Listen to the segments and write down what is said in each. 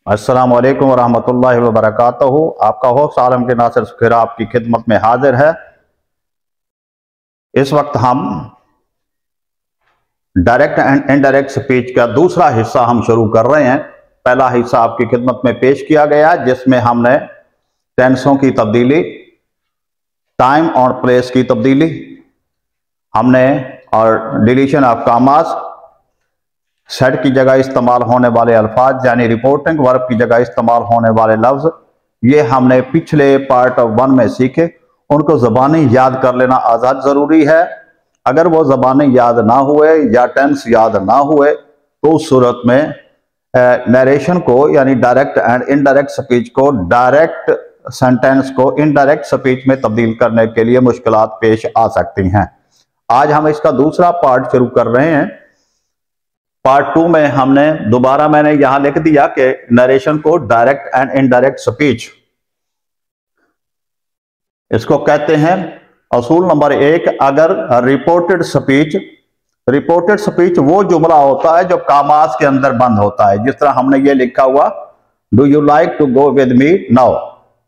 अस्सलामु अलैकुम वरहमतुल्लाहि वबरकातुहू। आपका होस्ट आलम के नासिर सुखेरा आपकी खिदमत में हाजिर है। इस वक्त हम डायरेक्ट एंड इनडायरेक्ट स्पीच का दूसरा हिस्सा हम शुरू कर रहे हैं। पहला हिस्सा आपकी खिदमत में पेश किया गया जिसमें हमने टेंसों की तब्दीली, टाइम और प्लेस की तब्दीली हमने और डिलीशन ऑफ कामास, सेट की जगह इस्तेमाल होने वाले अल्फाज यानी रिपोर्टिंग वर्ब की जगह इस्तेमाल होने वाले लफ्ज, ये हमने पिछले पार्ट 1 में सीखे। उनको ज़बानी याद कर लेना आज़ाद ज़रूरी है। अगर वो ज़बानी याद ना हुए या टेंस याद ना हुए तो उस सूरत में नरेशन को यानी डायरेक्ट एंड इनडायरेक्ट स्पीच को डायरेक्ट सेंटेंस को इनडायरेक्ट स्पीच में तब्दील करने के लिए मुश्किलात पेश आ सकती हैं। आज हम इसका दूसरा पार्ट शुरू कर रहे हैं। पार्ट 2 में हमने दोबारा मैंने यहां लिख दिया कि नरेशन को डायरेक्ट एंड इनडायरेक्ट स्पीच इसको कहते हैं। असूल नंबर 1, अगर रिपोर्टेड स्पीच वो जुमला होता है जो कामास के अंदर बंद होता है। जिस तरह हमने ये लिखा हुआ, do you like to go with me now,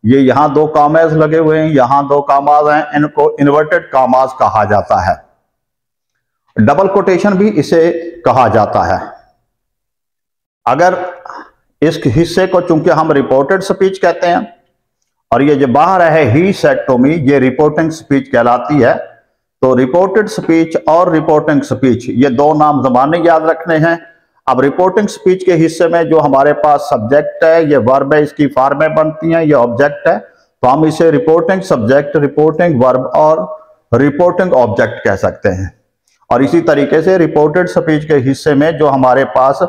ये यहां 2 कामास लगे हुए हैं, यहां 2 कामास हैं, इनको इन्वर्टेड कामास कहा जाता है। डबल कोटेशन भी इसे कहा जाता है। अगर इस हिस्से को चूंकि हम रिपोर्टेड स्पीच कहते हैं और ये जो बाहर है ही सेड टू मी, ये रिपोर्टिंग स्पीच कहलाती है। तो रिपोर्टेड स्पीच और रिपोर्टिंग स्पीच ये 2 नाम ज़बानी याद रखने हैं। अब रिपोर्टिंग स्पीच के हिस्से में जो हमारे पास सब्जेक्ट है, ये वर्ब है, इसकी फॉर्में बनती हैं, ये ऑब्जेक्ट है, तो हम इसे रिपोर्टिंग सब्जेक्ट, रिपोर्टिंग वर्ब और रिपोर्टिंग ऑब्जेक्ट कह सकते हैं। और इसी तरीके से रिपोर्टेड स्पीच के हिस्से में जो हमारे पास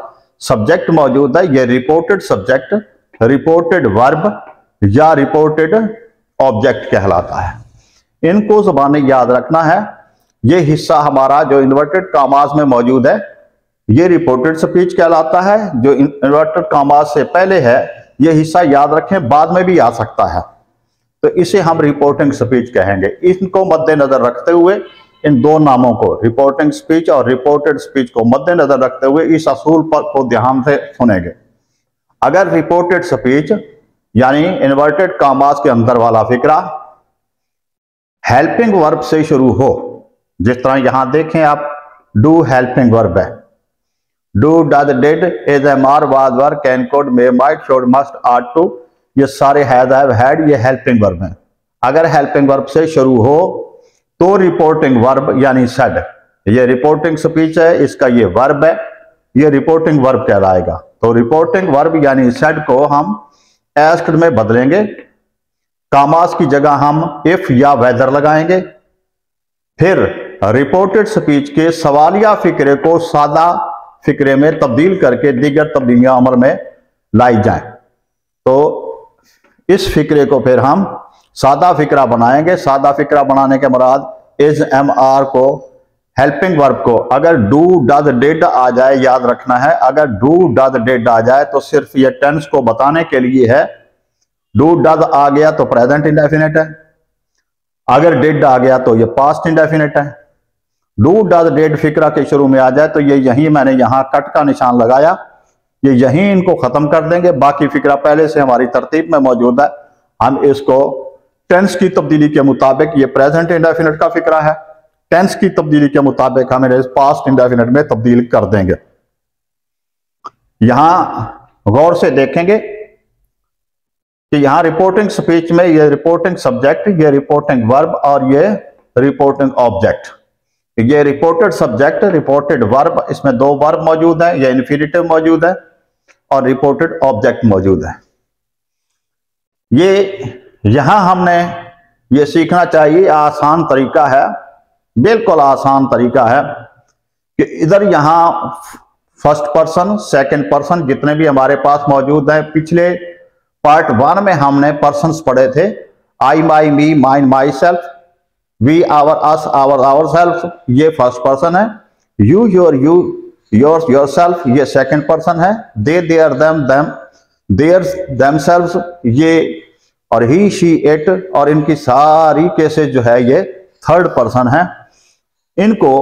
सब्जेक्ट मौजूद है, ये रिपोर्टेड सब्जेक्ट, रिपोर्टेड वर्ब या रिपोर्टेड ऑब्जेक्ट कहलाता है। इनको ज़बानी याद रखना है। ये हिस्सा हमारा जो इन्वर्टेड कामास में मौजूद है, ये रिपोर्टेड स्पीच कहलाता है। जो इन्वर्टेड कामास से पहले है, ये हिस्सा याद रखें, बाद में भी आ सकता है, तो इसे हम रिपोर्टिंग स्पीच कहेंगे। इनको मद्देनजर रखते हुए इन 2 नामों को, रिपोर्टिंग स्पीच और रिपोर्टेड स्पीच को मद्देनजर रखते हुए इस असूल पर को ध्यान से सुनेंगे। अगर रिपोर्टेड स्पीच यानी इन्वर्टेड कामास के अंदर वाला फिक्रा हेल्पिंग वर्ब से शुरू हो, जिस तरह यहां देखें आप, डू हेल्पिंग वर्ब है, do, does, did, is, am, are, was, were, can, could, may, might, should, must, ought, to, ये सारे हैज, हैव, हैड, ये हेल्पिंग वर्ब हैं। अगर हेल्पिंग वर्ब से शुरू हो तो रिपोर्टिंग वर्ब यानी सेड, ये रिपोर्टिंग स्पीच है, इसका ये वर्ब है, ये रिपोर्टिंग वर्ब कहलाएगा। तो रिपोर्टिंग वर्ब यानी सेड को हम एस्क्ड में बदलेंगे। कामास की जगह हम इफ या वेदर लगाएंगे। फिर रिपोर्टेड स्पीच के सवालिया फिक्रे को सादा फिक्रे में तब्दील करके दीगर तब्दीलियां अमल में लाई जाएं। तो इस फिक्रे को फिर हम सादा फिक्रा बनाएंगे। सादा फिक्रा बनाने के मुराद इज, एम, आर को, हेल्पिंग वर्ब को, अगर डू, डज, डिड आ जाए, याद रखना है, अगर डू, डज, डिड आ जाए तो सिर्फ ये टेंस को बताने के लिए है। डू, डज आ गया तो प्रेजेंट इंडेफिनिट है, अगर डिड आ गया तो ये पास्ट इंडेफिनिट है। डू, डज, डिड फिक्रा के शुरू में आ जाए तो ये यहीं, मैंने यहां कट का निशान लगाया, ये यहीं इनको खत्म कर देंगे। बाकी फिक्रा पहले से हमारी तरतीब में मौजूद है। हम इसको टेंस की तब्दीली के मुताबिक, ये प्रेजेंट इंडेफिनिट का फिक्रा है, टेंस की तब्दीली के मुताबिक हम इसे पास्ट इंडेफिनिट में तब्दील कर देंगे। यहां गौर से देखेंगे कि यहां रिपोर्टिंग स्पीच में ये रिपोर्टिंग सब्जेक्ट, ये रिपोर्टिंग वर्ब और ये रिपोर्टिंग ऑब्जेक्ट, ये रिपोर्टेड सब्जेक्ट, रिपोर्टेड वर्ब, इसमें 2 वर्ब मौजूद है, ये इन्फिनिटिव मौजूद है और रिपोर्टेड ऑब्जेक्ट मौजूद है। ये यहां हमने ये सीखना चाहिए, आसान तरीका है, बिल्कुल आसान तरीका है कि इधर यहां फर्स्ट पर्सन, सेकंड पर्सन जितने भी हमारे पास मौजूद है, पिछले पार्ट 1 में हमने पर्सन्स पढ़े थे, I, my, me, mine, myself, we, our, us, our, ourselves, ये फर्स्ट पर्सन है। You, your, you, yours, yourself, ये सेकंड पर्सन है। They, their, them, them, theirs, themselves, ये, और ही, शी, इट, और इनकी सारी cases जो है ये थर्ड पर्सन है। इनको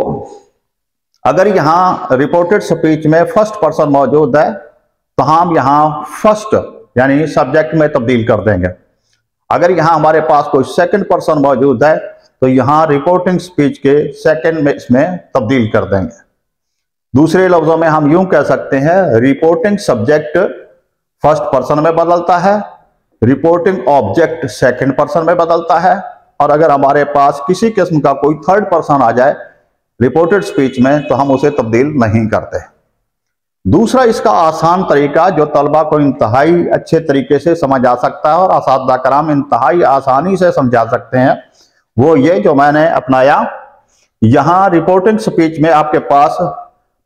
अगर यहां रिपोर्टेड स्पीच में फर्स्ट पर्सन मौजूद है तो हम यहां फर्स्ट यानी सब्जेक्ट में तब्दील कर देंगे। अगर यहां हमारे पास कोई सेकंड पर्सन मौजूद है तो यहां रिपोर्टिंग स्पीच के सेकंड में इसमें तब्दील कर देंगे। दूसरे लफ्जों में हम यूं कह सकते हैं रिपोर्टिंग सब्जेक्ट फर्स्ट पर्सन में बदलता है, रिपोर्टिंग ऑब्जेक्ट सेकंड पर्सन में बदलता है, और अगर हमारे पास किसी किस्म का कोई थर्ड पर्सन आ जाए रिपोर्टेड स्पीच में तो हम उसे तब्दील नहीं करते। दूसरा इसका आसान तरीका जो तलबा को इंतहाई अच्छे तरीके से समझ आ सकता है और असातिज़ा कराम इंतहाई आसानी से समझा सकते हैं, वो ये जो मैंने अपनाया, यहां रिपोर्टिंग स्पीच में आपके पास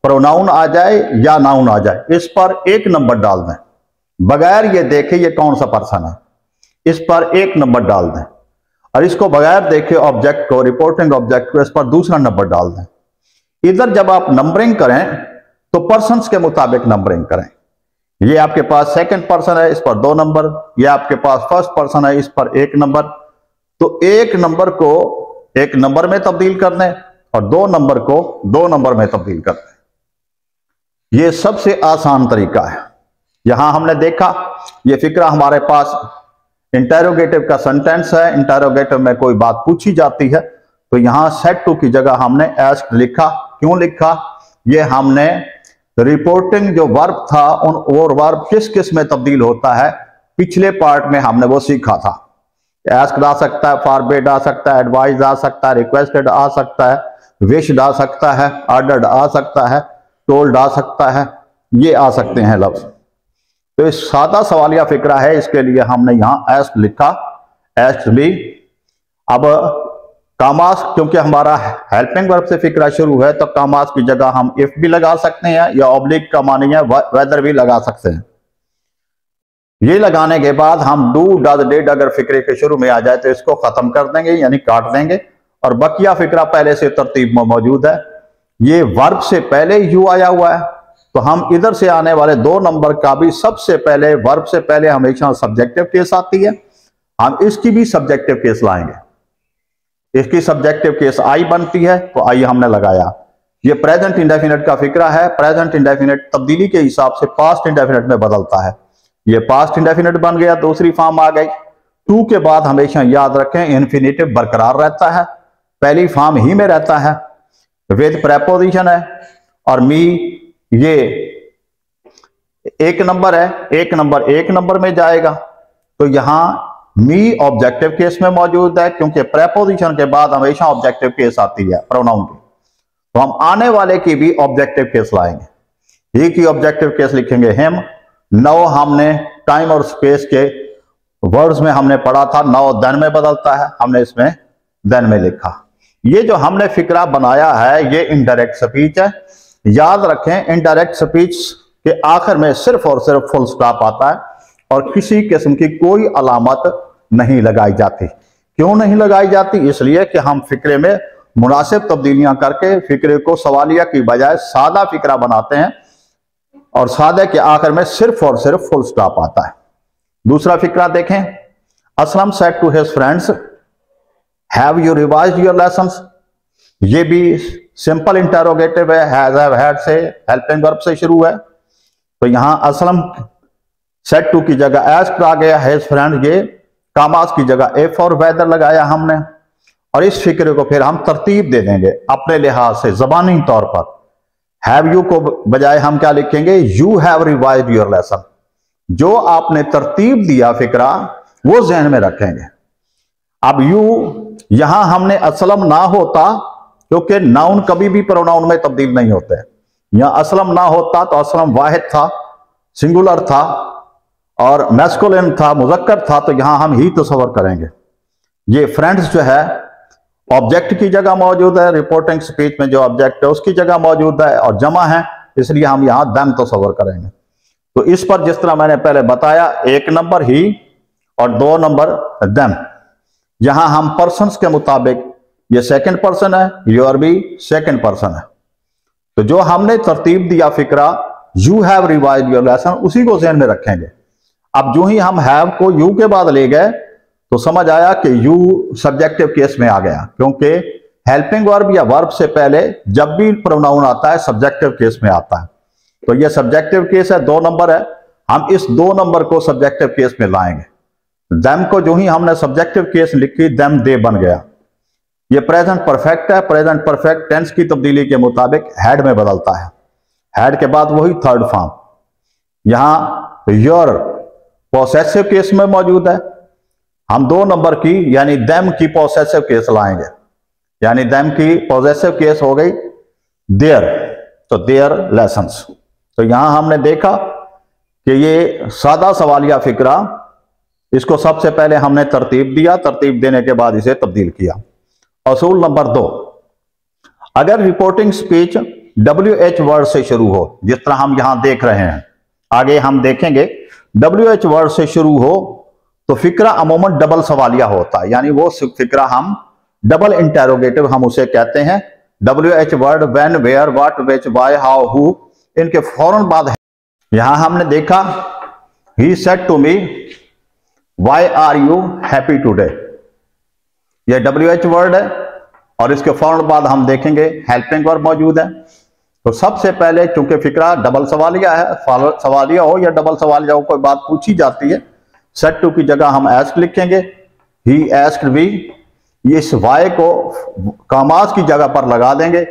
प्रोनाउन आ जाए या नाउन आ जाए, इस पर एक नंबर डाल दें बगैर ये देखे ये कौन सा पर्सन है, इस पर एक नंबर डाल दें, और इसको बगैर देखे ऑब्जेक्ट को, रिपोर्टिंग ऑब्जेक्ट को, इस पर दूसरा नंबर डाल दें। इधर जब आप नंबरिंग करें तो पर्सन्स के मुताबिक नंबरिंग करें। ये आपके पास सेकंड पर्सन है, इस पर 2 नंबर, ये आपके पास फर्स्ट पर्सन है, इस पर 1 नंबर। तो 1 नंबर को 1 नंबर में तब्दील कर दें और 2 नंबर को 2 नंबर में तब्दील कर दें। ये सबसे आसान तरीका है। यहां हमने देखा ये फिक्रा हमारे पास इंटेरोगेटिव का सेंटेंस है, इंटेरोगेटिव में कोई बात पूछी जाती है तो यहां सेट टू की जगह हमने आस्क्ड लिखा। क्यों लिखा? ये हमने रिपोर्टिंग जो वर्ब था उन और वर्ब किस किस में तब्दील होता है पिछले पार्ट में हमने वो सीखा था। आस्क्ड आ सकता है, फॉरबिड आ सकता है, एडवाइज आ सकता है, रिक्वेस्टेड आ सकता है, विश्ड आ सकता है, ऑर्डर्ड आ सकता है, टोल्ड आ सकता है, ये आ सकते हैं लफ्ज। तो इस सादा सवालिया फिक्रा है, इसके लिए हमने यहां आस्क्ड लिखा, आस्क्ड भी। अब कामास क्योंकि हमारा हेल्पिंग वर्ब से फिक्रा शुरू है तो कामास की जगह हम इफ भी लगा सकते हैं या ऑब्लिक का मानी है वेदर भी लगा सकते हैं। ये लगाने के बाद हम डू डज डिड अगर फिक्रे के शुरू में आ जाए तो इसको खत्म कर देंगे यानी काट देंगे, और बकिया फिक्रा पहले से तरतीब में मौजूद है। ये वर्ब से पहले यू आया हुआ है तो हम इधर से आने वाले 2 नंबर का भी सबसे पहले वर्ब से पहले हमेशा सब्जेक्टिव केस आती है, हम इसकी भी सब्जेक्टिव केस लाएंगे। इसकी सब्जेक्टिव केस आई बनती है तो आई हमने लगाया। ये प्रेजेंट इंडेफिनिट का फिक्रा है। प्रेजेंट इंडेफिनिट तब्दीली के हिसाब से पास्ट इंडेफिनिट में बदलता है। ये पास्ट इंडेफिनिट बन गया, दूसरी फॉर्म आ गई। टू के बाद हमेशा याद रखें इन्फिनिटिव बरकरार रहता है, पहली फॉर्म ही में रहता है, विद प्रेपोजिशन है, और मी ये 1 नंबर है, 1 नंबर 1 नंबर में जाएगा। तो यहां मी ऑब्जेक्टिव केस में मौजूद है क्योंकि प्रेपोजिशन के बाद हमेशा ऑब्जेक्टिव केस आती है प्रोनाउन की। तो हम आने वाले की भी ऑब्जेक्टिव केस लाएंगे। ही की ऑब्जेक्टिव केस लिखेंगे हिम। नाउ हमने टाइम और स्पेस के वर्ड्स में हमने पढ़ा था, नाउ देन में बदलता है, हमने इसमें देन में लिखा। ये जो हमने फिक्रा बनाया है ये इनडायरेक्ट स्पीच है। याद रखें इनडायरेक्ट स्पीच के आखिर में सिर्फ और सिर्फ फुल स्टॉप आता है और किसी किस्म की कोई अलामत नहीं लगाई जाती। क्यों नहीं लगाई जाती? इसलिए कि हम फिक्रे में मुनासिब तब्दीलियां करके फिक्रे को सवालिया की बजाय सादा फिक्रा बनाते हैं और सादे के आखिर में सिर्फ और सिर्फ फुल स्टॉप आता है। दूसरा फिक्रा देखें, Aslam said to his friends have you revised your lessons. ये भी सिंपल इंटरोगेटिव है, हैज हैव हैड से हेल्पिंग वर्ब से शुरू है। तो यहां असलम सेड टू की जगह आस्क्ड आ गया, हिज फ्रेंड ये कामास की जगह इफ और वेदर लगाया हमने, और इस फिक्रे को फिर हम तरतीब दे देंगे अपने लिहाज से जबानी तौर पर। हैव यू को बजाय हम क्या लिखेंगे? You have revised your lesson. जो आपने तरतीब दिया फिक्रा वो जहन में रखेंगे। अब यू यहां हमने असलम ना होता क्योंकि नाउन कभी भी प्रोनाउन में तब्दील नहीं होते। यहां असलम ना होता तो असलम वाहिद था, सिंगुलर था, और मैस्कुलिन था, मुजक्कर था, तो यहां हम ही तस्वर करेंगे। ये फ्रेंड्स जो है ऑब्जेक्ट की जगह मौजूद है, रिपोर्टिंग स्पीच में जो ऑब्जेक्ट है उसकी जगह मौजूद है और जमा है, इसलिए हम यहां देम तस्वर करेंगे। तो इस पर जिस तरह मैंने पहले बताया 1 नंबर ही और 2 नंबर देम। यहां हम पर्सन्स के मुताबिक ये सेकंड पर्सन है, योर भी सेकंड पर्सन है। तो जो हमने तरतीब दिया फिक्रा you have revised your lesson उसी को ज़हन में रखेंगे। अब जो ही हम हैव को यू के बाद ले गए तो समझ आया कि यू सब्जेक्टिव केस में आ गया, क्योंकि हेल्पिंग वर्ब या वर्ब से पहले जब भी प्रोनाउन आता है सब्जेक्टिव केस में आता है। तो ये सब्जेक्टिव केस है, 2 नंबर है। हम इस 2 नंबर को सब्जेक्टिव केस में लाएंगे। देम को जो ही हमने सब्जेक्टिव केस लिखी, देम दे बन गया। ये प्रेजेंट परफेक्ट है। प्रेजेंट परफेक्ट टेंस की तब्दीली के मुताबिक हैड में बदलता है। हैड के बाद वही थर्ड फॉर्म यहां योर पॉसेसिव केस में मौजूद है। हम 2 नंबर की यानी देम की पॉसेसिव केस लाएंगे, यानी देम की पॉसेसिव केस हो गई देयर, तो देयर लेसन्स। तो यहां हमने देखा कि ये सादा सवालिया फिक्रा, इसको सबसे पहले हमने तरतीब दिया, तरतीब देने के बाद इसे तब्दील किया। असूल नंबर 2, अगर रिपोर्टिंग स्पीच WH वर्ड से शुरू हो, जिस तरह हम यहां देख रहे हैं, आगे हम देखेंगे WH वर्ड से शुरू हो तो फिक्रा अमूमन डबल सवालिया होता है, यानी वो फिक्रा हम डबल इंटेरोगेटिव हम उसे कहते हैं। WH word when, where, what, which, why, how, who, इनके फौरन बाद है। यहां हमने देखा ही said to me why are you happy today, यह WH वर्ड है और इसके फौरन बाद हम देखेंगे हेल्पिंग वर्ब मौजूद है। तो सबसे पहले चूंकि फिक्रा डबल सवालिया है, सवालिया हो या डबल सवालिया हो, कोई बात पूछी जाती है, सेड टू की जगह हम आस्क्ड लिखेंगे। ही आस्क्ड वी, इस वाई को कामास की जगह पर लगा देंगे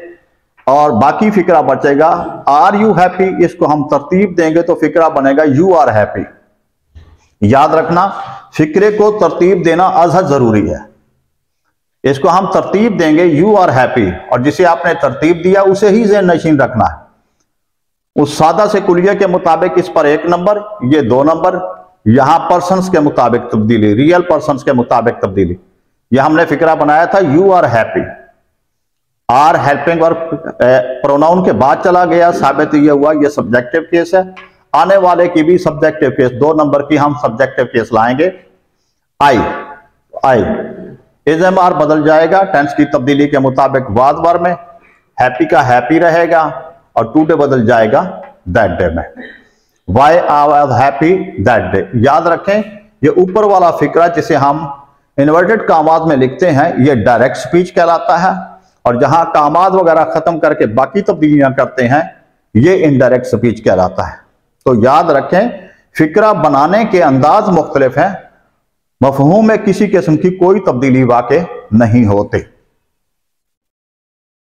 और बाकी फिक्रा बचेगा आर यू हैप्पी, इसको हम तरतीब देंगे तो फिक्रा बनेगा यू आर हैप्पी। याद रखना फिक्रे को तरतीब देना अज़हद जरूरी है। इसको हम तरतीब देंगे यू आर हैप्पी, और जिसे आपने तरतीब दिया उसे ही ज़हन नशीन रखना है। उस सादा से कुलिया के मुताबिक इस पर 1 नंबर, ये 2 नंबर, यहां पर्सन्स के मुताबिक तब्दीली, रियल पर्सन्स के मुताबिक तब्दीली। यह हमने फिक्रा बनाया था you are happy, are helping verb pronoun के बाद चला गया, साबित यह हुआ यह सब्जेक्टिव केस है। आने वाले की भी सब्जेक्टिव केस, 2 नंबर की हम सब्जेक्टिव केस लाएंगे। आई इज़मार बदल जाएगा टेंस की तब्दीली के मुताबिक वाज वर्ब में, हैप्पी का हैप्पी रहेगा और टुडे बदल जाएगा दैट डे में। Why I was happy that day. याद रखें ये ऊपर वाला फिक्रा जिसे हम इन्वर्टेड कामात में लिखते हैं ये डायरेक्ट स्पीच कहलाता है, और जहां कामात वगैरह खत्म करके बाकी तब्दीलियां करते हैं ये इनडायरेक्ट स्पीच कहलाता है। तो याद रखें फिक्रा बनाने के अंदाज मुख्तलिफ हैं, मफहूम में किसी किस्म की कोई तब्दीली वाक़ई नहीं होती।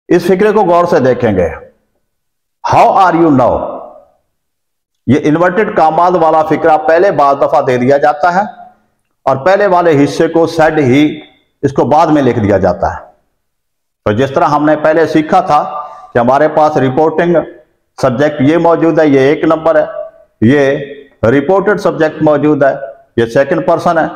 इस फिक्रे को गौर से देखेंगे। हाउ आर यू नाउ, ये इन्वर्टेड कामात वाला फिक्रा पहले बाद दफा दे दिया जाता है और पहले वाले हिस्से को सेड ही इसको बाद में लिख दिया जाता है। तो जिस तरह हमने पहले सीखा था कि हमारे पास रिपोर्टिंग सब्जेक्ट ये मौजूद है, ये 1 नंबर है, ये रिपोर्टेड सब्जेक्ट मौजूद है, ये 2nd पर्सन है,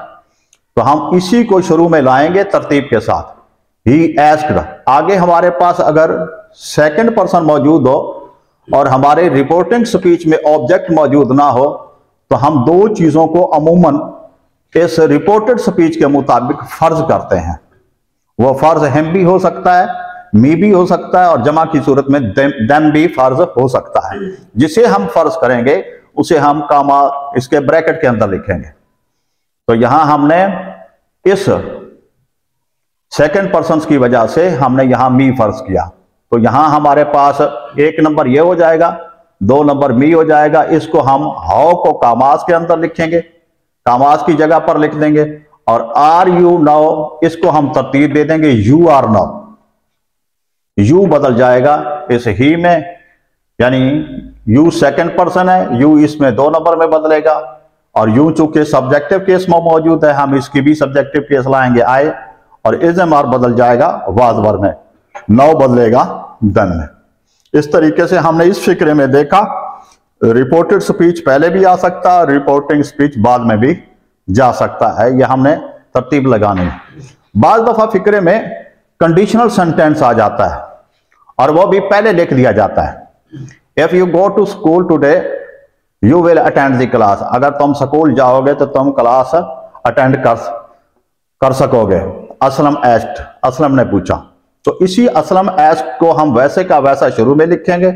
तो हम इसी को शुरू में लाएंगे तरतीब के साथ। ही आस्क्ड, आगे हमारे पास अगर 2nd पर्सन मौजूद हो और हमारे रिपोर्टिंग स्पीच में ऑब्जेक्ट मौजूद ना हो तो हम 2 चीजों को अमूमन इस रिपोर्टेड स्पीच के मुताबिक फर्ज करते हैं। वो फर्ज हिम भी हो सकता है, मी भी हो सकता है और जमा की सूरत में देम भी फर्ज हो सकता है। जिसे हम फर्ज करेंगे उसे हम कामा इसके ब्रैकेट के अंदर लिखेंगे। तो यहां हमने इस 2nd पर्सन की वजह से हमने यहां मी फर्ज किया, तो यहां हमारे पास 1 नंबर ये हो जाएगा, 2 नंबर मी हो जाएगा। इसको हम हाउ को कामास के अंदर लिखेंगे, कामास की जगह पर लिख देंगे, और आर यू नाउ इसको हम तरतीब दे देंगे यू आर नाउ। यू बदल जाएगा इस ही में, यानी यू 2nd पर्सन है, यू इसमें 2 नंबर में बदलेगा, और यूं चूंकि सब्जेक्टिव केस में मौजूद है हम इसकी भी सब्जेक्टिव केस लाएंगे आए, और इज़मार बदल जाएगा वाज वर्ब में, नाउ बदलेगा देन में। इस तरीके से हमने इस फिक्रे में देखा रिपोर्टेड स्पीच पहले भी आ सकता है, रिपोर्टिंग स्पीच बाद में भी जा सकता है, यह हमने तरतीब लगानी है। बाज़ दफा फिक्रे में कंडीशनल सेंटेंस आ जाता है और वह भी पहले लिख दिया जाता है। If you go to school today you will attend the class, अगर तुम स्कूल जाओगे तो तुम क्लास अटेंड कर सकोगे। असलम एस्क्ड, असलम ने पूछा, तो इसी असलम एस्क्ड को हम वैसे का वैसा शुरू में लिखेंगे।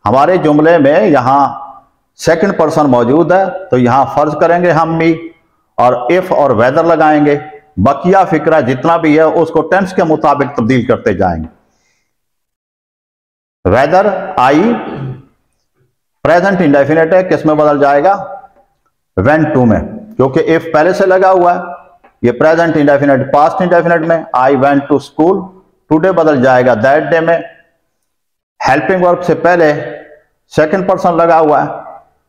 हमारे जुमले में यहां 2nd पर्सन मौजूद है तो यहां फर्ज करेंगे हम मी, और इफ और वेदर लगाएंगे। बकिया फिक्रा जितना भी है उसको टेंस के मुताबिक तब्दील करते जाएंगे। वेदर आई प्रेजेंट इंडेफिनिट है, किस में बदल जाएगा वेंट टू में, क्योंकि इफ पहले से लगा हुआ है, ये प्रेजेंट इंडेफिनिट पास्ट इंडेफिनिट में I went to school, today बदल जाएगा दैट डे में। हेल्पिंग वर्ब से पहले सेकंड पर्सन लगा हुआ है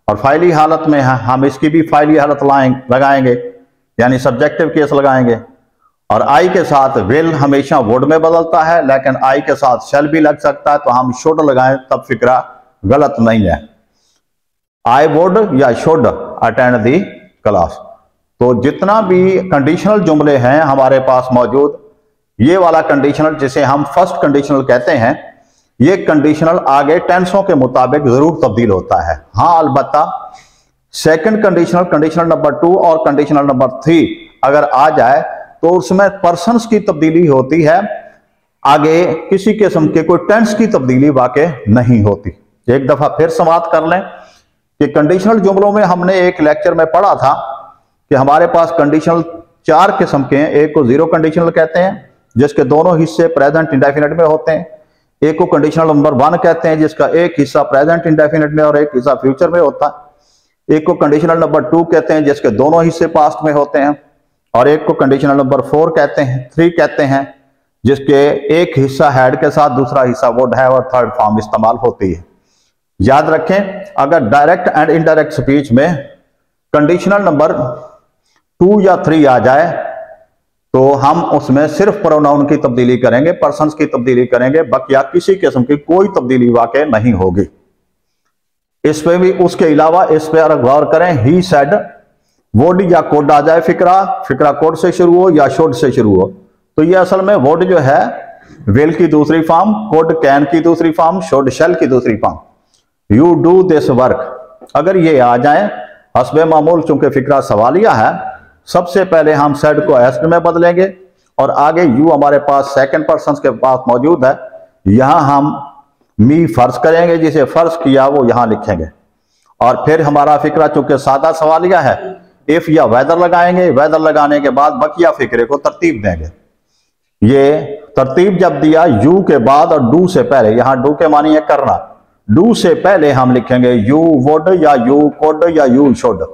और फाइली हालत में है, हम इसकी भी फाइली हालत लगाएंगे यानी सब्जेक्टिव केस लगाएंगे। और आई के साथ विल हमेशा वुड में बदलता है, लेकिन आई के साथ शैल भी लग सकता है, तो हम शुड लगाएं तब फिक्रा गलत नहीं है। आई वुड या शुड अटेंड दी क्लास। तो जितना भी कंडीशनल जुमले हैं हमारे पास मौजूद, ये वाला कंडीशनल जिसे हम फर्स्ट कंडीशनल कहते हैं, ये कंडीशनल आगे टेंसों के मुताबिक जरूर तब्दील होता है। हाँ अलबत्ता सेकंड कंडीशनल, कंडीशनल नंबर 2 और कंडीशनल नंबर 3 अगर आ जाए तो उसमें पर्सन्स की तब्दीली होती है, आगे किसी किस्म के कोई टेंस की तब्दीली वाकई नहीं होती। एक दफा फिर समाप्त कर लें कि कंडीशनल जुमलों में हमने एक लेक्चर में पढ़ा था कि हमारे पास कंडीशनल 4 किस्म के हैं। एक को जीरो कंडीशनल कहते हैं जिसके दोनों हिस्से प्रेजेंट इंडेफिनिट में होते हैं। एक को कंडीशनल नंबर 1 कहते हैं जिसका एक हिस्सा प्रेजेंट इंडेफिनिट में और एक हिस्सा फ्यूचर में होता है। एक को कंडीशनल नंबर 2 कहते हैं जिसके दोनों हिस्से पास्ट में होते हैं। और एक को कंडीशनल नंबर 4 कहते हैं, 3 कहते हैं, जिसके एक हिस्सा हैड के साथ दूसरा हिस्सा वुड है और थर्ड फॉर्म इस्तेमाल होती है। याद रखें, अगर डायरेक्ट एंड इनडायरेक्ट स्पीच में कंडीशनल नंबर 2 या 3 आ जाए तो हम उसमें सिर्फ प्रोनाउन की तब्दीली करेंगे, पर्सन्स की तब्दीली करेंगे, बकिया किसी किस्म की कोई तब्दीली वाकई नहीं होगी। इस पे भी, उसके अलावा इस पे अगर गौर करें, ही सेड, वुड या कोड आ जाए, फिक्रा कोड से शुरू हो या शुड से शुरू हो, तो ये असल में वुड जो है विल की दूसरी फॉर्म, कोड कैन की दूसरी फॉर्म, शुड शैल की दूसरी form. You do this work, अगर ये आ जाए हस्बे मामूल, चूंकि फिक्रा सवालिया है, सबसे पहले हम सेड को एस्क्ड में बदलेंगे और आगे यू हमारे पास सेकंड पर्सन के पास मौजूद है, यहां हम मी फर्ज करेंगे, जिसे फर्ज किया वो यहां लिखेंगे। और फिर हमारा फिक्रा चूंकि सादा सवालिया है, इफ या वेदर लगाएंगे, वेदर लगाने के बाद बकिया फिक्रे को तरतीब देंगे। ये तरतीब जब दिया यू के बाद और डू से पहले, यहां डू के मानी है करना, डू से पहले हम लिखेंगे यू वुड या यू कुड या you should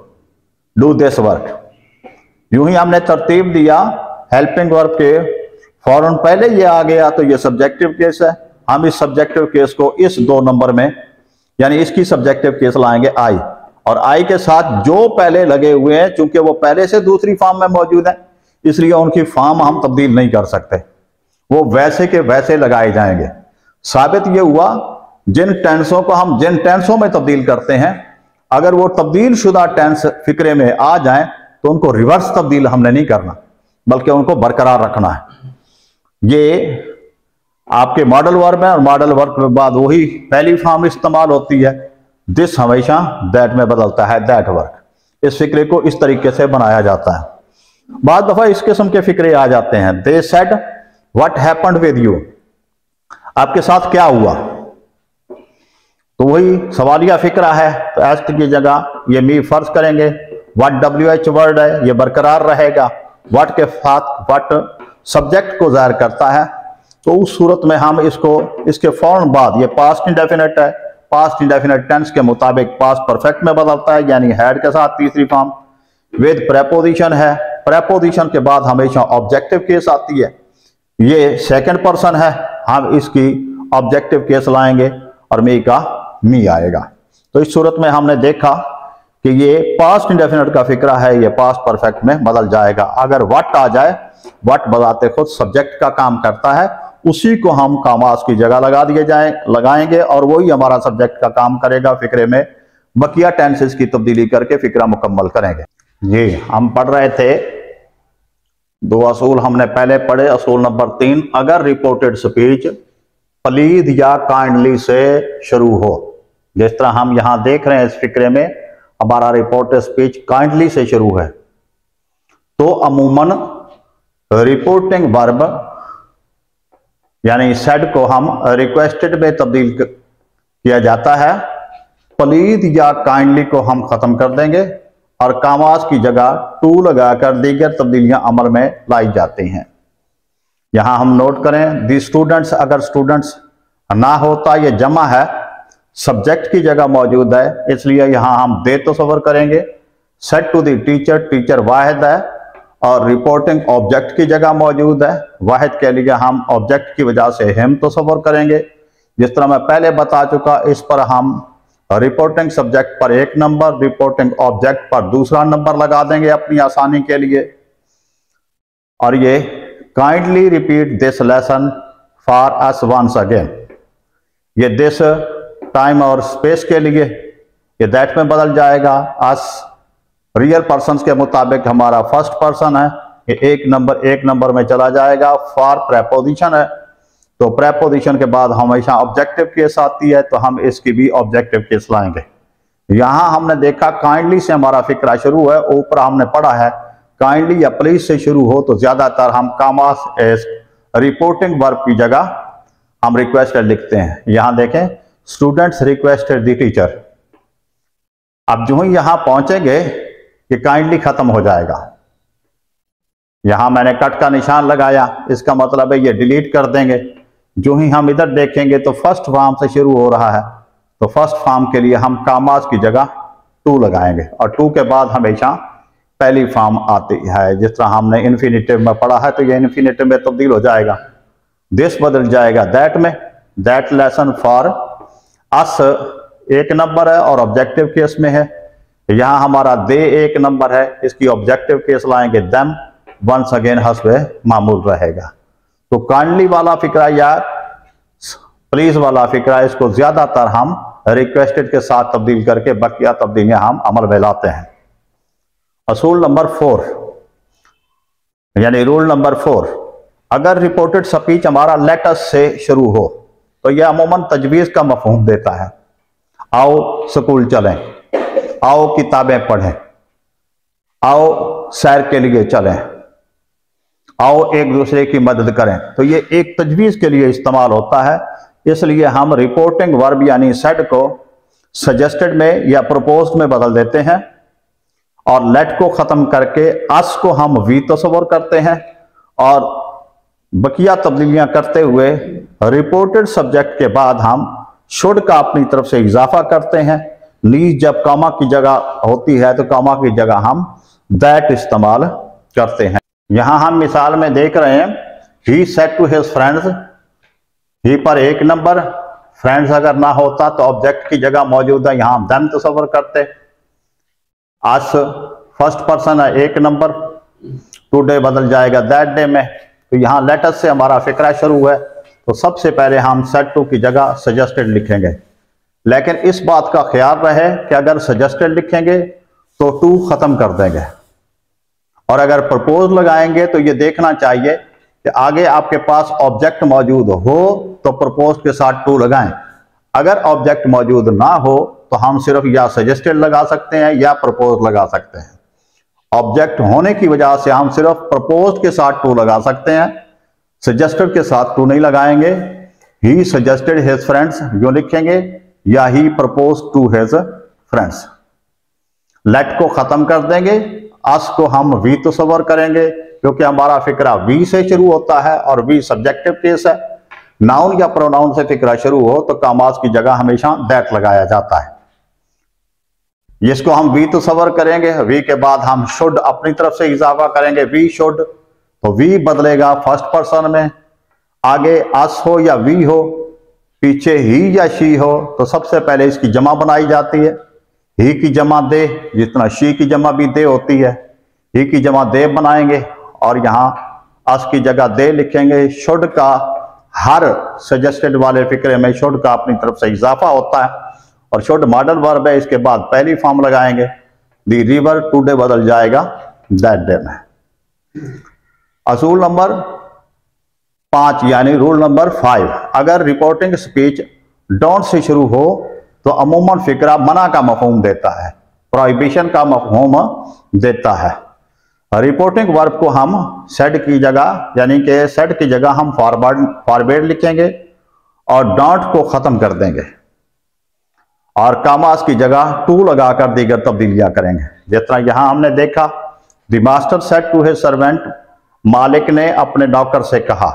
do this work. यूं ही हमने तरतीब दिया, हेल्पिंग वर्ब के फौरन पहले ये आ गया तो ये सब्जेक्टिव केस है। हम इस सब्जेक्टिव केस को इस 2 नंबर में, यानी इसकी सब्जेक्टिव केस लाएंगे आई, और आई के साथ जो पहले लगे हुए हैं, चूंकि वो पहले से दूसरी फॉर्म में मौजूद है, इसलिए उनकी फॉर्म हम तब्दील नहीं कर सकते, वो वैसे के वैसे लगाए जाएंगे। साबित ये हुआ जिन टेंसों को हम जिन टेंसों में तब्दील करते हैं, अगर वो तब्दील शुदा टेंस फिक्रे में आ जाए तो उनको रिवर्स तब्दील हमने नहीं करना, बल्कि उनको बरकरार रखना है। ये आपके मॉडल वर्ब है और मॉडल वर्ब के बाद वही पहली फॉर्म इस्तेमाल होती है। दिस हमेशा दैट में बदलता है, दैट वर्क। इस फिक्रे को इस तरीके से बनाया जाता है। बाद दफा इस किस्म के फिक्रे आ जाते हैं, they said what happened with you, आपके साथ क्या हुआ, तो वही सवालिया फिक्रा है, तो एस्ट की जगह ये मी फर्ज करेंगे। व्हाट WH वर्ड है, ये बरकरार रहेगा, व्हाट के साथ व्हाट सब्जेक्ट को जाहिर करता है, तो उस सूरत में हम इसके फौरन बाद, ये पास्ट इंडेफिनिट है, पास्ट इंडेफिनिट टेंस के मुताबिक पास्ट परफेक्ट में बदलता है, यानी हैड के साथ तीसरी फॉर्म, विद प्रेपोजिशन है, प्रेपोजिशन के बाद हमेशा ऑब्जेक्टिव केस आती है, ये सेकंड पर्सन है, हम इसकी ऑब्जेक्टिव केस लाएंगे और मी का मी आएगा। तो इस सूरत में हमने देखा कि ये पास्ट इंडेफिनिट का फिक्रा है, ये पास्ट परफेक्ट में बदल जाएगा। अगर व्हाट आ जाए, व्हाट बजाते खुद सब्जेक्ट का काम करता है, उसी को हम कामास की जगह लगाएंगे और वही हमारा सब्जेक्ट का काम करेगा फिक्रे में। बकिया टेंसेस की तब्दीली करके फिक्रा मुकम्मल करेंगे। जी, हम पढ़ रहे थे 2 असूल हमने पहले पढ़े। असूल नंबर 3, अगर रिपोर्टेड स्पीच प्लीज या काइंडली से शुरू हो, जिस तरह हम यहां देख रहे हैं इस फिक्रे में हमारा रिपोर्टेड स्पीच काइंडली से शुरू है, तो अमूमन रिपोर्टिंग वर्ब यानी सेड को हम रिक्वेस्टेड में तब्दील किया जाता है। प्लीज या काइंडली को हम खत्म कर देंगे और कामास की जगह टू लगाकर दीगर तब्दीलियां अमल में लाई जाती हैं। यहां हम नोट करें, दी स्टूडेंट्स, अगर स्टूडेंट्स ना होता, ये जमा है, सब्जेक्ट की जगह मौजूद है, इसलिए यहां हम दे तस्वर करेंगे, said to the teacher, teacher वाहिद है और रिपोर्टिंग ऑब्जेक्ट की जगह मौजूद है। वाहिद के लिए हम ऑब्जेक्ट की वजह से हिम तस्वर करेंगे। जिस तरह मैं पहले बता चुका, इस पर हम रिपोर्टिंग सब्जेक्ट पर 1 नंबर, रिपोर्टिंग ऑब्जेक्ट पर दूसरा नंबर लगा देंगे अपनी आसानी के लिए। और ये kindly repeat this lesson for us once again, ये दिस टाइम और स्पेस के लिए, ये दैट में बदल जाएगा। अस रियल पर्सन के मुताबिक हमारा फर्स्ट पर्सन है, ये 1 नंबर में चला जाएगा। फॉर प्रेपोजिशन है, तो प्रेपोजिशन के बाद हमेशा ऑब्जेक्टिव केस आती है, तो हम इसकी भी ऑब्जेक्टिव केस लाएंगे। यहां हमने देखा काइंडली से हमारा फिक्रा शुरू है, ऊपर हमने पढ़ा है काइंडली या प्लीज से शुरू हो तो ज्यादातर हम कामास रिपोर्टिंग वर्ब की जगह हम रिक्वेस्टेड लिखते हैं। यहां देखें, स्टूडेंट्स रिक्वेस्टेड द टीचर। अब जो ही यहां पहुंचेंगे ये काइंडली खत्म हो जाएगा। यहां मैंने कट का निशान लगाया, इसका मतलब है ये डिलीट कर देंगे। जो ही हम इधर देखेंगे तो फर्स्ट फॉर्म से शुरू हो रहा है, तो फर्स्ट फॉर्म के लिए हम कामास की जगह टू लगाएंगे और टू के बाद हमेशा पहली फॉर्म आती है। जिस तरह हमने इन्फिनिटिव में पढ़ा है तो ये इन्फिनिटिव में तब्दील हो जाएगा। दिस बदल जाएगा दैट में, that lesson for us 1 number है और ऑब्जेक्टिव केस में है। यहां हमारा दे 1 नंबर है, इसकी ऑब्जेक्टिव केस लाएंगे देम, वंस अगेन हस्बे मामूल रहेगा। तो काइंडली वाला फिक्रा या प्लीज वाला फिक्रा, इसको ज्यादातर हम रिक्वेस्टेड के साथ तब्दील करके बकिया तब्दीलियां हम अमल में लाते हैं। असूल नंबर 4 यानी रूल नंबर 4, अगर रिपोर्टेड स्पीच हमारा लेटस से शुरू हो तो यह अमूमन तजवीज़ का मफहूम देता है। आओ स्कूल चलें, आओ किताबें पढ़ें, आओ सैर के लिए चलें, आओ एक दूसरे की मदद करें, तो ये एक तजवीज़ के लिए इस्तेमाल होता है। इसलिए हम रिपोर्टिंग वर्ब यानी सेड को सजेस्टेड में या प्रपोज्ड में बदल देते हैं और लेट को खत्म करके अस को हम वी तस्वर करते हैं और बकिया तब्दीलियां करते हुए रिपोर्टेड सब्जेक्ट के बाद हम शुड का अपनी तरफ से इजाफा करते हैं। लीज जब कामा की जगह होती है तो कामा की जगह हम दैट इस्तेमाल करते हैं। यहां हम मिसाल में देख रहे हैं, he said to his friends, he पर 1 नंबर, फ्रेंड्स अगर ना होता तो ऑब्जेक्ट की जगह मौजूद है, यहां हम देम तस्वर करते। आज फर्स्ट पर्सन है 1 नंबर, टुडे बदल जाएगा दैट डे में। तो यहां लेटस से हमारा फिक्रा शुरू है, तो सबसे पहले हम सेड टू की जगह सजेस्टेड लिखेंगे। लेकिन इस बात का ख्याल रहे कि अगर सजेस्टेड लिखेंगे तो टू खत्म कर देंगे और अगर प्रपोज लगाएंगे तो ये देखना चाहिए कि आगे आपके पास ऑब्जेक्ट मौजूद हो तो प्रपोज के साथ टू लगाएं। अगर ऑब्जेक्ट मौजूद ना हो तो हम सिर्फ या सजेस्टेड लगा सकते हैं या प्रपोज लगा सकते हैं। ऑब्जेक्ट होने की वजह से हम सिर्फ प्रपोज के साथ टू लगा सकते हैं, सजेस्टेड के साथ टू नहीं लगाएंगे। ही सजेस्टेड हिज फ्रेंड्स जो लिखेंगे या he propose to his friends. Let को खत्म कर देंगे, अस को हम वी तस्वर करेंगे क्योंकि हमारा फिक्रा वी से शुरू होता है और वी सब्जेक्टिव केस है। नाउन या प्रोनाउन से फिक्रा शुरू हो तो कामास की जगह हमेशा दैट लगाया जाता है। इसको हम वी तस्वर करेंगे, वी के बाद हम शुड अपनी तरफ से इजाफा करेंगे, वी शुड, तो वी बदलेगा फर्स्ट पर्सन में। आगे अस हो या वी हो, पीछे ही या शी हो, तो सबसे पहले इसकी जमा बनाई जाती है। ही की जमा दे, जितना शी की जमा भी दे होती है, ही की जमा दे बनाएंगे और यहां अस की जगह दे लिखेंगे। शुड का हर सजेस्टेड वाले फिक्रे में शुड का अपनी तरफ से इजाफा होता है और शुड मॉडल वर्ब है, इसके बाद पहली फॉर्म लगाएंगे। दी रिवर, टुडे बदल जाएगा दैट डे में। असूल नंबर 5 यानी रूल नंबर 5, अगर रिपोर्टिंग स्पीच डोंट से शुरू हो तो अमूमन फिक्रा मना का मफहूम देता है, प्रोहिबिशन का मफहूम देता है। रिपोर्टिंग वर्ब को हम सेड की जगह यानी कि सेड की जगह हम फॉरवर्ड लिखेंगे और डॉट को खत्म कर देंगे और कामास की जगह टू लगाकर दीगर तब्दीलियां करेंगे। जिस तरह यहां हमने देखा, the master said to his servant, मालिक ने अपने नौकर से कहा।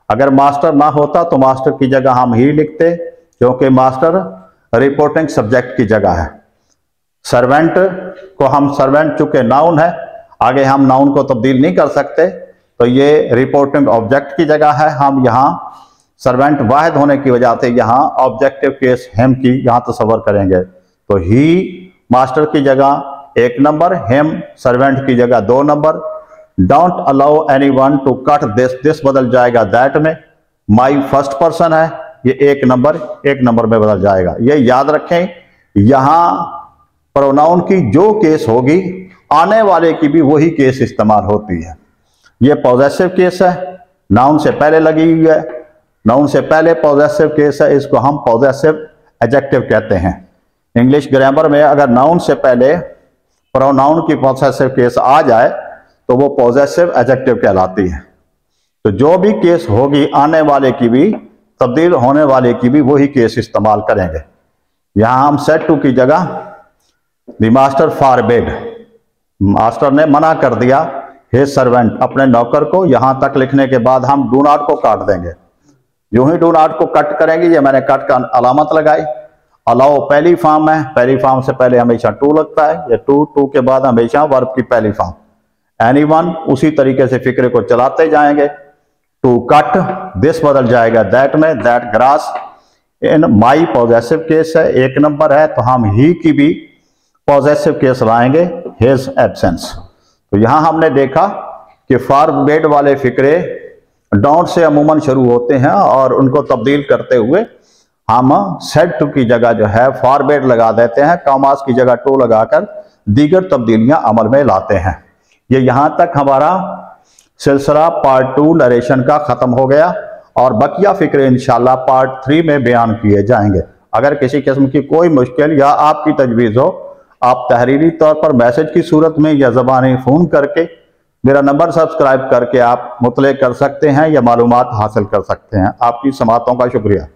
अगर मास्टर ना होता तो मास्टर की जगह हम ही लिखते क्योंकि मास्टर रिपोर्टिंग सब्जेक्ट की जगह है। सर्वेंट को हम सर्वेंट चूंकि नाउन है, आगे हम नाउन को तब्दील नहीं कर सकते, तो ये रिपोर्टिंग ऑब्जेक्ट की जगह है। हम यहाँ सर्वेंट वाहिद होने की वजह से यहाँ ऑब्जेक्टिव केस हिम की यहाँ तस्वर करेंगे। तो ही मास्टर की जगह 1 नंबर, हिम सर्वेंट की जगह 2 number. Don't allow anyone to cut this बदल जाएगा दैट में। माई फर्स्ट पर्सन है, ये 1 नंबर में बदल जाएगा। ये याद रखें, यहाँ प्रोनाउन की जो केस होगी आने वाले की भी वही केस इस्तेमाल होती है। ये पॉजेसिव केस है, नाउन से पहले लगी हुई है, नाउन से पहले पॉजेसिव केस है, इसको हम पॉजेसिव एडजेक्टिव कहते हैं। इंग्लिश ग्रामर में अगर नाउन से पहले प्रोनाउन की पॉजेसिव केस आ जाए तो वो पॉजेसिव एडजेक्टिव कहलाती है। तो जो भी केस होगी आने वाले की भी, तब्दील होने वाले की भी वही केस इस्तेमाल करेंगे। यहां हम सेड टू की जगह द मास्टर फॉरबिड, मास्टर ने मना कर दिया हिज सर्वेंट, अपने नौकर को। यहां तक लिखने के बाद हम डू नॉट को काट देंगे। यूं ही डू नॉट को कट करेंगे, ये मैंने कट का अलामत लगाई। अलाउ पहली फॉर्म है, पहली फॉर्म से पहले हमेशा टू लगता है, ये टू के बाद हमेशा वर्ब की पहली फॉर्म। एनीवन, उसी तरीके से फिक्रे को चलाते जाएंगे। टू कट, दिस बदल जाएगा दैट में, that grass. In my possessive case है, 1 नंबर है, तो हम ही की भी पॉजेसिव केस लाएंगे, हिज एब्सेंस। तो यहां हमने देखा कि फॉरबिड वाले फिक्रे डोंट से अमूमन शुरू होते हैं और उनको तब्दील करते हुए हम सेड टू की जगह जो है फॉरबिड लगा देते हैं, कॉमास की जगह टू लगाकर दीगर तब्दीलियां अमल में लाते हैं। ये यहां तक हमारा सिलसिला पार्ट 2 नरेशन का खत्म हो गया और बकिया फिक्रे इंशाल्लाह पार्ट 3 में बयान किए जाएंगे। अगर किसी किस्म की कोई मुश्किल या आपकी तजवीज़ हो, आप तहरीरी तौर पर मैसेज की सूरत में या ज़बानी फ़ोन करके मेरा नंबर सब्सक्राइब करके आप मुतले कर सकते हैं या मालूमात हासिल कर सकते हैं। आपकी समातों का शुक्रिया।